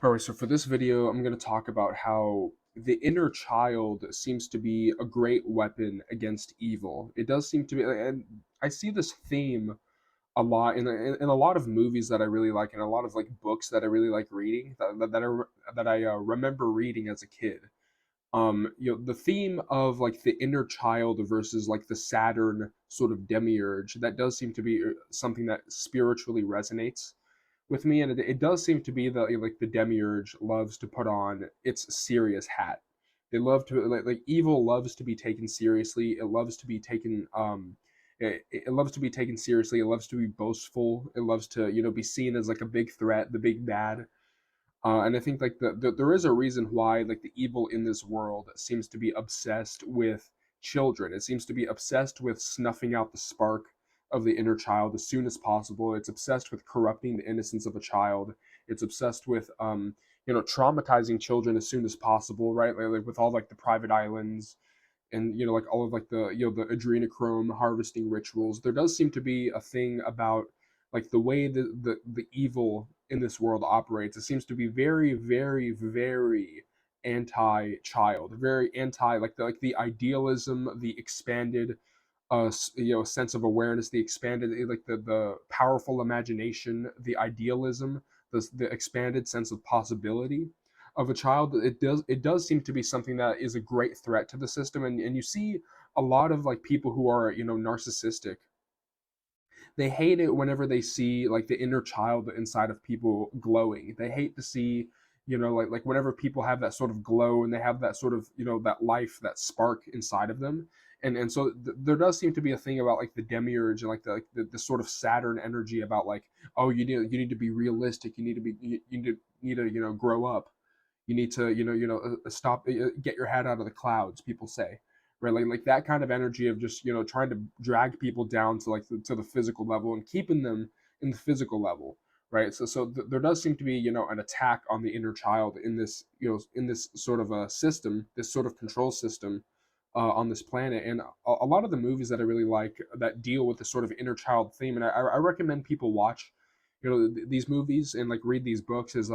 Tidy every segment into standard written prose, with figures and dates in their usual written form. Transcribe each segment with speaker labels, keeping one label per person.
Speaker 1: All right, so for this video, I'm going to talk about how the inner child seems to be a great weapon against evil. It does seem to be, and I see this theme a lot in a lot of movies that I really like, and a lot of like books that I really like reading that I remember reading as a kid. The theme of like the inner child versus like the Saturn sort of demiurge, that does seem to be something that spiritually resonates with me, and it does seem to be that like the demiurge loves to put on its serious hat. They love to like evil loves to be taken seriously. It loves to be taken it loves to be taken seriously. It loves to be boastful. It loves to be seen as like a big threat, the big bad. And I think like there is a reason why like the evil in this world seems to be obsessed with children. It seems to be obsessed with snuffing out the spark of the inner child as soon as possible. It's obsessed with corrupting the innocence of a child. It's obsessed with traumatizing children as soon as possible, right? Like with all like the private islands and like all of like the the adrenochrome harvesting rituals. There does seem to be a thing about like the way the evil in this world operates. It seems to be very very anti-child, very anti like the idealism, the expanded sense of awareness, the expanded like the powerful imagination, the idealism, the expanded sense of possibility of a child. It does seem to be something that is a great threat to the system, and you see a lot of like people who are narcissistic. They hate it whenever they see like the inner child inside of people glowing. They hate to see like whenever people have that sort of glow and they have that sort of that life, that spark inside of them. And so there does seem to be a thing about like the demiurge and like the sort of Saturn energy about like, oh, you need to be realistic, you need to grow up, you need to stop, get your head out of the clouds, people say, right? Like that kind of energy of just trying to drag people down to like to the physical level and keeping them in the physical level, right? So there does seem to be an attack on the inner child in this in this sort of a system, this sort of control system on this planet. And a lot of the movies that I really like that deal with this sort of inner child theme, and I recommend people watch these movies and like read these books, is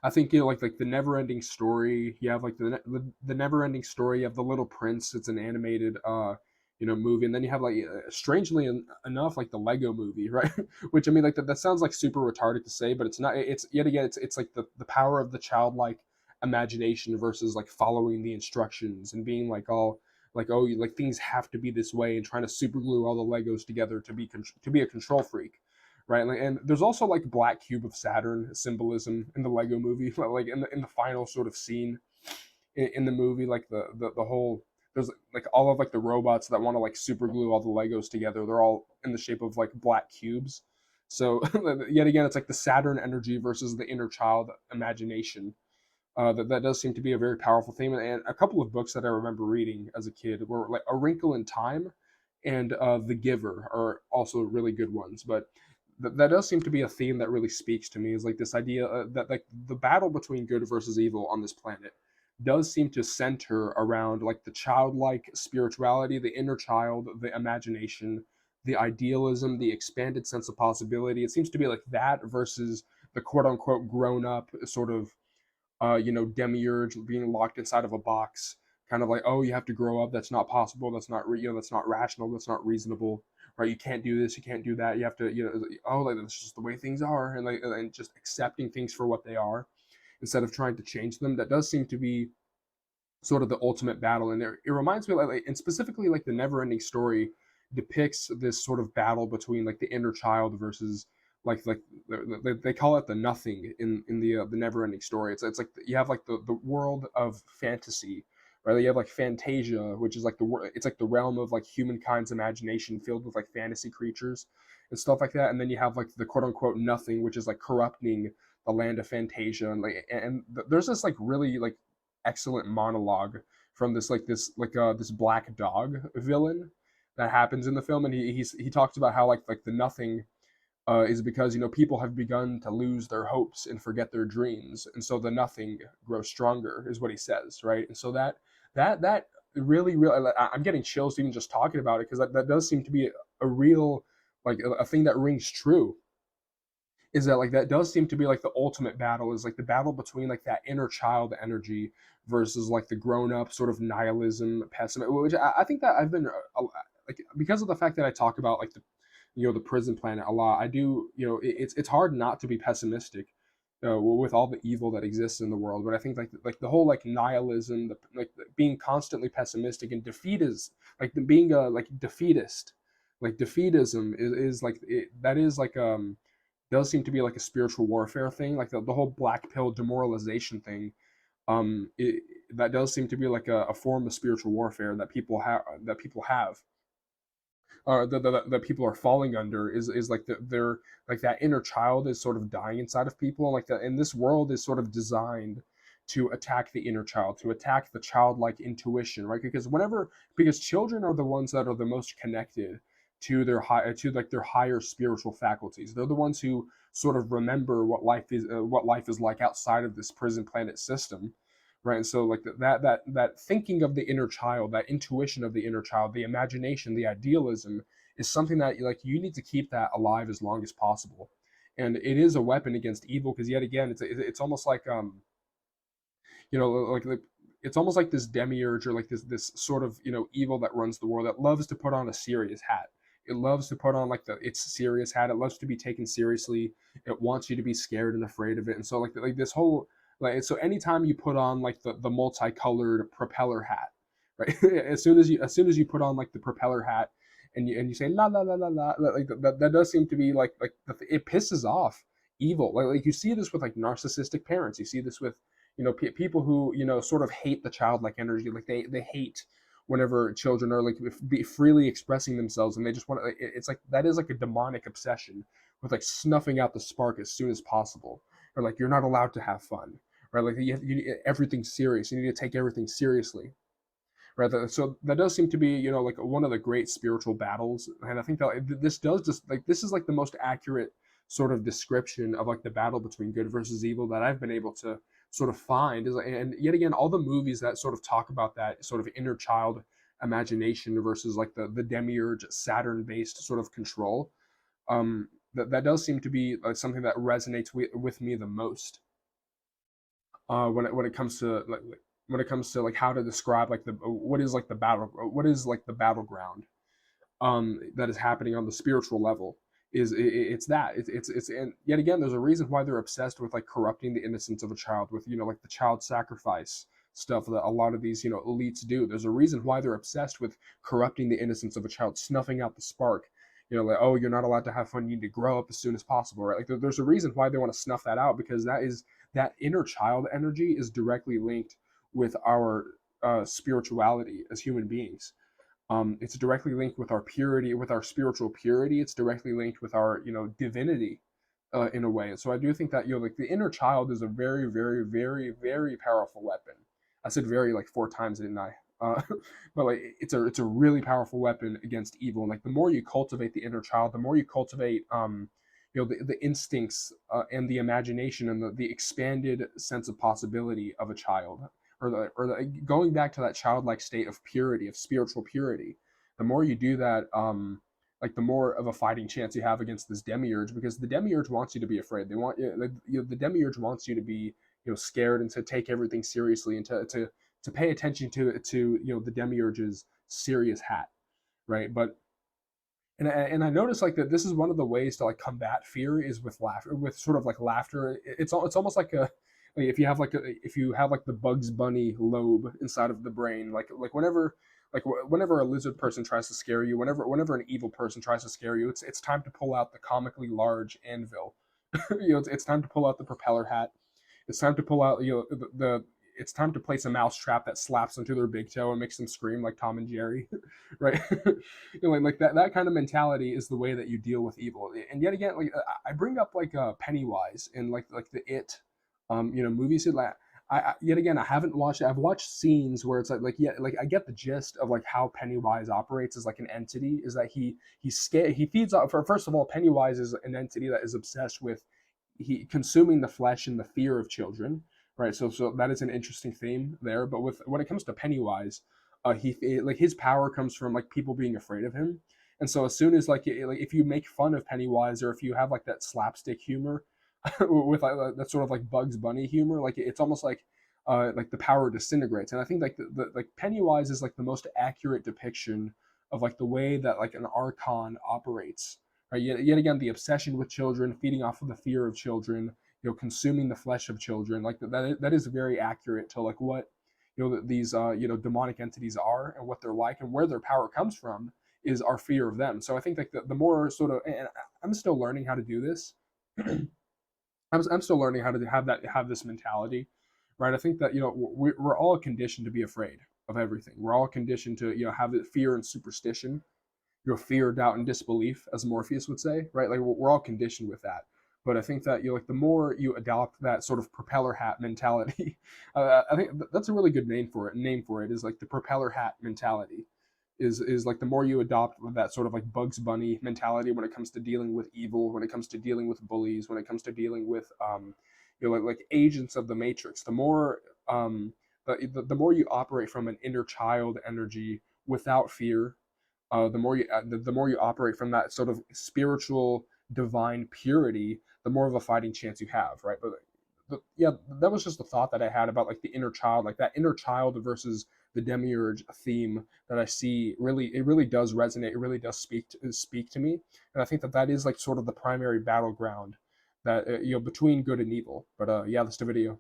Speaker 1: I think like the never-ending story. You have like the never-ending story. You have the Little Prince. It's an animated movie, and then you have like strangely enough like the Lego movie, right? Which I mean like that sounds like super retarded to say, but it's not. It's yet again it's like the power of the childlike imagination versus like following the instructions and being like all like, oh, like things have to be this way, and trying to super glue all the Legos together to be a control freak, right? And there's also like black cube of Saturn symbolism in the Lego movie, like in the final sort of scene in the movie, like the whole, there's like all of like the robots that want to like super glue all the Legos together. They're all in the shape of like black cubes. So yet again, it's like the Saturn energy versus the inner child imagination. That does seem to be a very powerful theme. And a couple of books that I remember reading as a kid were like A Wrinkle in Time and The Giver are also really good ones. But that does seem to be a theme that really speaks to me, is like this idea that like the battle between good versus evil on this planet does seem to center around like the childlike spirituality, the inner child, the imagination, the idealism, the expanded sense of possibility. It seems to be like that versus the quote unquote grown up sort of demiurge being locked inside of a box, kind of like, oh, you have to grow up. That's not possible. That's not that's not rational. That's not reasonable, right? You can't do this. You can't do that. You have to, oh, like that's just the way things are, and like and just accepting things for what they are instead of trying to change them. That does seem to be sort of the ultimate battle, and it reminds me and specifically like the never-ending story depicts this sort of battle between like the inner child versus like they call it the nothing in the never-ending story. It's like you have like the world of fantasy, right? You have like Fantasia, which is like it's like the realm of like humankind's imagination filled with like fantasy creatures and stuff like that. And then you have like the quote unquote nothing, which is like corrupting the land of Fantasia. And there's this like really like excellent monologue from this black dog villain that happens in the film, and he talks about how like the nothing is because people have begun to lose their hopes and forget their dreams, and so the nothing grows stronger, is what he says, right? And so that really, I'm getting chills even just talking about it, because that does seem to be a real like a thing that rings true is that like that does seem to be like the ultimate battle, is like the battle between like that inner child energy versus like the grown up sort of nihilism pessimism, which I think that I've been like, because of the fact that I talk about like the, the prison planet a lot. I do, it's hard not to be pessimistic with all the evil that exists in the world. But I think like the whole like nihilism, being constantly pessimistic and defeat is like being a like defeatist, like defeatism is like that is like does seem to be like a spiritual warfare thing, like the whole black pill demoralization thing. That does seem to be like a form of spiritual warfare that people have that people are falling under, is like they're like that inner child is sort of dying inside of people, like that. And this world is sort of designed to attack the inner child, to attack the childlike intuition, right? Because children are the ones that are the most connected to their high to like their higher spiritual faculties. They're the ones who sort of remember what life is like outside of this prison planet system, right? And so like that thinking of the inner child, that intuition of the inner child, the imagination, the idealism, is something that like you need to keep that alive as long as possible. And it is a weapon against evil, because yet again it's almost like like it's almost like this demiurge, or like this sort of evil that runs the world, that loves to put on a serious hat. It loves to put on like its serious hat. It loves to be taken seriously. It wants you to be scared and afraid of it. And so like this whole like, so anytime you put on like the multicolored propeller hat, right? As soon as you put on like the propeller hat, and you say la la la la la, like that does seem to be like it pisses off evil. Like you see this with like narcissistic parents. You see this with people who sort of hate the childlike energy. Like they hate whenever children are like be freely expressing themselves, and they just want to. It's like that is like a demonic obsession with like snuffing out the spark as soon as possible, or like you're not allowed to have fun, right? Like everything's serious. You need to take everything seriously, right? So that does seem to be like one of the great spiritual battles. And I think that this does just like this is like the most accurate sort of description of like the battle between good versus evil that I've been able to sort of find. And yet again, all the movies that sort of talk about that sort of inner child imagination versus like the demiurge Saturn based sort of control, that does seem to be something that resonates with me the most when it comes to like how to describe like the what is like the battle what is like the battleground that is happening on the spiritual level. It's that it's and yet again, there's a reason why they're obsessed with like corrupting the innocence of a child with like the child sacrifice stuff that a lot of these elites do. There's a reason why they're obsessed with corrupting the innocence of a child, snuffing out the spark. Like, oh, you're not allowed to have fun, you need to grow up as soon as possible, right? Like there's a reason why they want to snuff that out, because that inner child energy is directly linked with our spirituality as human beings. It's directly linked with our purity, with our spiritual purity. It's directly linked with our divinity in a way. And so I do think that like the inner child is a very very very very powerful weapon. I said very like four times, didn't I? But like it's a really powerful weapon against evil. And like the more you cultivate the inner child, the more you cultivate the instincts and the imagination and the expanded sense of possibility of a child, going back to that childlike state of purity, of spiritual purity. The more you do that, like the more of a fighting chance you have against this demiurge, because the demiurge wants you to be afraid. They want the demiurge wants you to be scared, and to take everything seriously, and to pay attention to the demiurge's serious hat, right? But and I noticed like that this is one of the ways to like combat fear is with laughter, with sort of like laughter. It's almost like a like if you have like the Bugs Bunny lobe inside of the brain, like whenever a lizard person tries to scare you, whenever an evil person tries to scare you, it's time to pull out the comically large anvil. It's time to pull out the propeller hat. It's time to pull out the it's time to place a mouse trap that slaps them to their big toe and makes them scream like Tom and Jerry, right? Like that kind of mentality is the way that you deal with evil. And yet again, like I bring up like Pennywise and like the It, movies. Like yet again, I haven't watched it. I've watched scenes where it's like yeah, like I get the gist of like how Pennywise operates as like an entity. Is that he's scared. He feeds off. First of all, Pennywise is an entity that is obsessed with he consuming the flesh and the fear of children, right? So that is an interesting theme there. But with when it comes to Pennywise, like his power comes from like people being afraid of him, And so as soon as like if you make fun of Pennywise, or if you have like that slapstick humor with that sort of like Bugs Bunny humor, like it's almost like the power disintegrates. And I think like the like Pennywise is like the most accurate depiction of like the way that like an archon operates. Right? Yet again, the obsession with children, feeding off of the fear of children, consuming the flesh of children, like that is very accurate to like what these demonic entities are, and what they're like, and where their power comes from is our fear of them. So I think like the more sort of, and I'm still learning how to do this. I'm still learning how to have this mentality, right? I think that we're all conditioned to be afraid of everything. We're all conditioned to have fear and superstition, fear, doubt, and disbelief, as Morpheus would say, right? Like we're all conditioned with that. But I think that like the more you adopt that sort of propeller hat mentality, I think that's a really good name for it. Name for it is like the propeller hat mentality. Is like the more you adopt that sort of like Bugs Bunny mentality when it comes to dealing with evil, when it comes to dealing with bullies, when it comes to dealing with like agents of the Matrix, the more the more you operate from an inner child energy without fear, the more you operate from that sort of spiritual divine purity, the more of a fighting chance you have, right? But yeah, that was just the thought that I had about like the inner child, like that inner child versus the demiurge theme that I see. It really does resonate. It really does speak to me, and I think that that is like sort of the primary battleground that between good and evil. But yeah, that's the video.